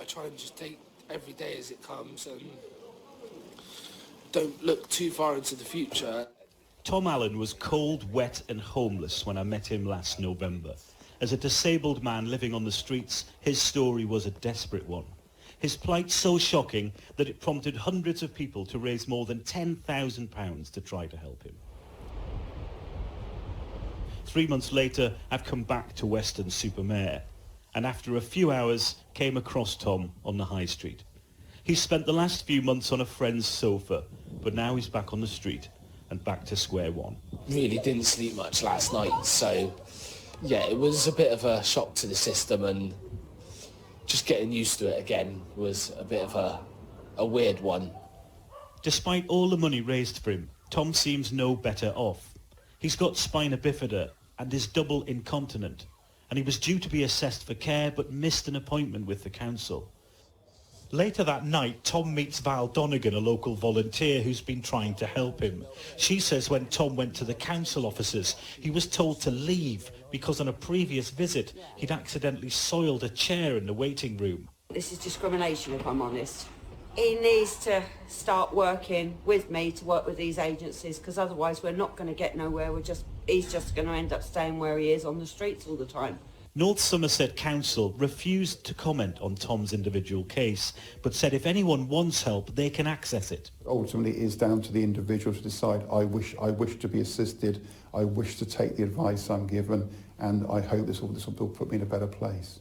I try and just take every day as it comes and don't look too far into the future. Tom Allen was cold, wet and homeless when I met him last November. As a disabled man living on the streets, his story was a desperate one. His plight so shocking that it prompted hundreds of people to raise more than £10,000 to try to help him. 3 months later, I've come back to Weston-super-Mare, and after a few hours came across Tom on the high street. He spent the last few months on a friend's sofa, but now he's back on the street and back to square one. Really didn't sleep much last night, so yeah, it was a bit of a shock to the system, and just getting used to it again was a bit of a weird one. Despite all the money raised for him, Tom seems no better off. He's got spina bifida and is double incontinent, and he was due to be assessed for care but missed an appointment with the council. Later that night, Tom meets Val Donegan, a local volunteer who's been trying to help him. She says when Tom went to the council offices, he was told to leave because on a previous visit, he'd accidentally soiled a chair in the waiting room. This is discrimination, if I'm honest. He needs to start working with me to work with these agencies, because otherwise we're not going to get nowhere. He's just going to end up staying where he is on the streets all the time. North Somerset Council refused to comment on Tom's individual case, but said if anyone wants help, they can access it. Ultimately, it is down to the individual to decide, I wish to be assisted, I wish to take the advice I'm given, and I hope this will put me in a better place.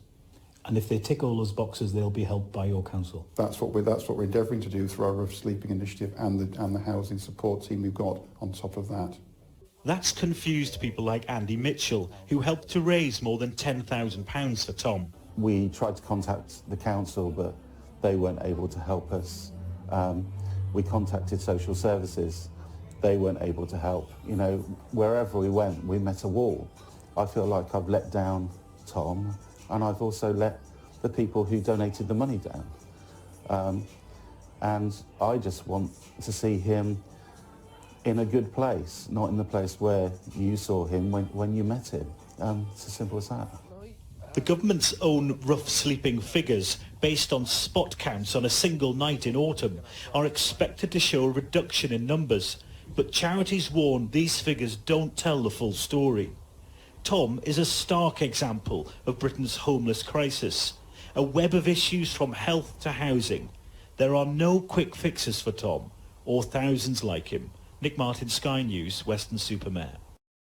And if they tick all those boxes, they'll be helped by your council? That's what we're endeavouring to do through our Rough Sleeping Initiative and the housing support team we've got on top of that. That's confused people like Andy Mitchell, who helped to raise more than £10,000 for Tom. We tried to contact the council, but they weren't able to help us. We contacted social services. They weren't able to help. You know, wherever we went, we met a wall. I feel like I've let down Tom, and I've also let the people who donated the money down. And I just want to see him in a good place, not in the place where you saw him when you met him. It's as simple as that. The government's own rough sleeping figures, based on spot counts on a single night in autumn, are expected to show a reduction in numbers, but charities warn these figures don't tell the full story. Tom is a stark example of Britain's homeless crisis, a web of issues from health to housing. There are no quick fixes for Tom, or thousands like him. Nick Martin, Sky News, Weston-super-Mare.